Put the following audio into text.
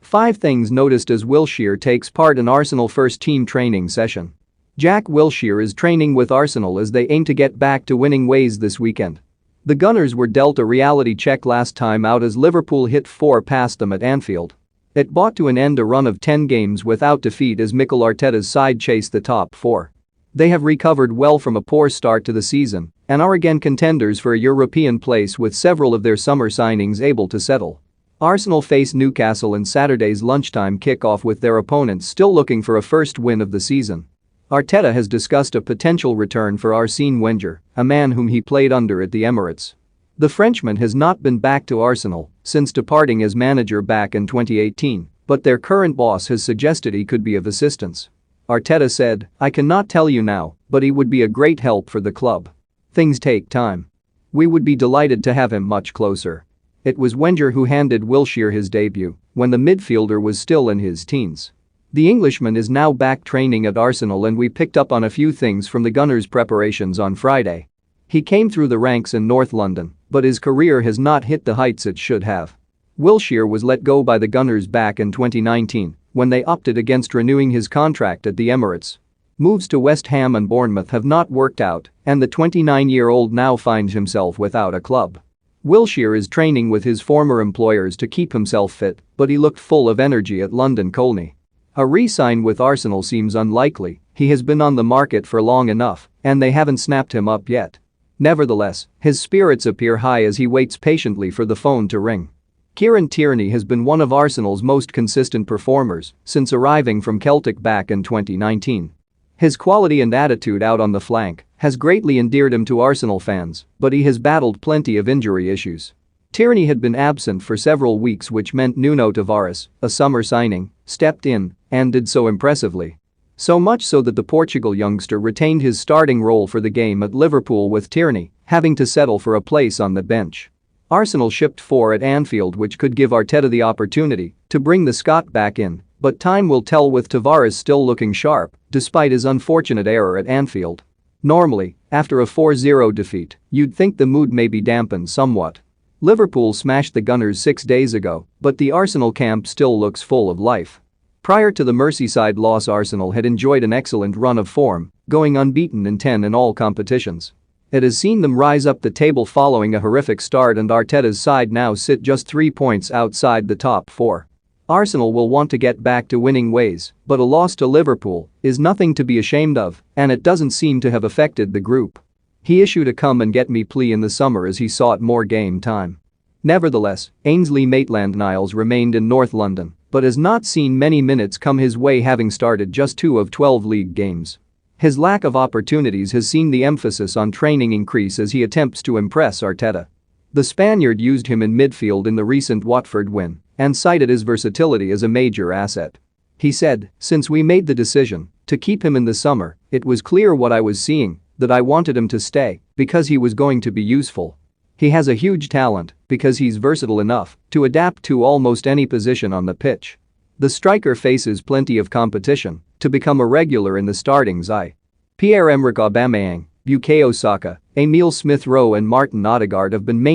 5 things noticed as Wilshere takes part in Arsenal first-team training session. Jack Wilshere is training with Arsenal as they aim to get back to winning ways this weekend. The Gunners were dealt a reality check last time out as Liverpool hit 4 past them at Anfield. It brought to an end a run of 10 games without defeat as Mikel Arteta's side chased the top 4. They have recovered well from a poor start to the season and are again contenders for a European place with several of their summer signings able to settle. Arsenal face Newcastle in Saturday's lunchtime kickoff with their opponents still looking for a first win of the season. Arteta has discussed a potential return for Arsene Wenger, a man whom he played under at the Emirates. The Frenchman has not been back to Arsenal since departing as manager back in 2018, but their current boss has suggested he could be of assistance. Arteta said, "I cannot tell you now, but he would be a great help for the club. Things take time. We would be delighted to have him much closer." It was Wenger who handed Wilshere his debut when the midfielder was still in his teens. The Englishman is now back training at Arsenal and we picked up on a few things from the Gunners' preparations on Friday. He came through the ranks in North London, but his career has not hit the heights it should have. Wilshere was let go by the Gunners back in 2019 when they opted against renewing his contract at the Emirates. Moves to West Ham and Bournemouth have not worked out and the 29-year-old now finds himself without a club. Wilshere is training with his former employers to keep himself fit, but he looked full of energy at London Colney. A re-sign with Arsenal seems unlikely, he has been on the market for long enough and they haven't snapped him up yet. Nevertheless, his spirits appear high as he waits patiently for the phone to ring. Kieran Tierney has been one of Arsenal's most consistent performers since arriving from Celtic back in 2019. His quality and attitude out on the flank has greatly endeared him to Arsenal fans, but he has battled plenty of injury issues. Tierney had been absent for several weeks, which meant Nuno Tavares, a summer signing, stepped in and did so impressively. So much so that the Portugal youngster retained his starting role for the game at Liverpool, with Tierney having to settle for a place on the bench. Arsenal shipped 4 at Anfield, which could give Arteta the opportunity to bring the Scot back in, but time will tell, with Tavares still looking sharp despite his unfortunate error at Anfield. Normally, after a 4-0 defeat, you'd think the mood may be dampened somewhat. Liverpool smashed the Gunners 6 days ago, but the Arsenal camp still looks full of life. Prior to the Merseyside loss, Arsenal had enjoyed an excellent run of form, going unbeaten in 10 in all competitions. It has seen them rise up the table following a horrific start, and Arteta's side now sit just 3 points outside the top 4. Arsenal will want to get back to winning ways, but a loss to Liverpool is nothing to be ashamed of, and it doesn't seem to have affected the group. He issued a come-and-get-me plea in the summer as he sought more game time. Nevertheless, Ainsley Maitland-Niles remained in North London but has not seen many minutes come his way, having started just 2 of 12 league games. His lack of opportunities has seen the emphasis on training increase as he attempts to impress Arteta. The Spaniard used him in midfield in the recent Watford win and cited his versatility as a major asset. He said, "Since we made the decision to keep him in the summer, it was clear what I was seeing, that I wanted him to stay because he was going to be useful. He has a huge talent because he's versatile enough to adapt to almost any position on the pitch." The striker faces plenty of competition to become a regular in the starting side. Pierre-Emerick Aubameyang, Bukayo Saka, Emile Smith-Rowe and Martin Odegaard have been main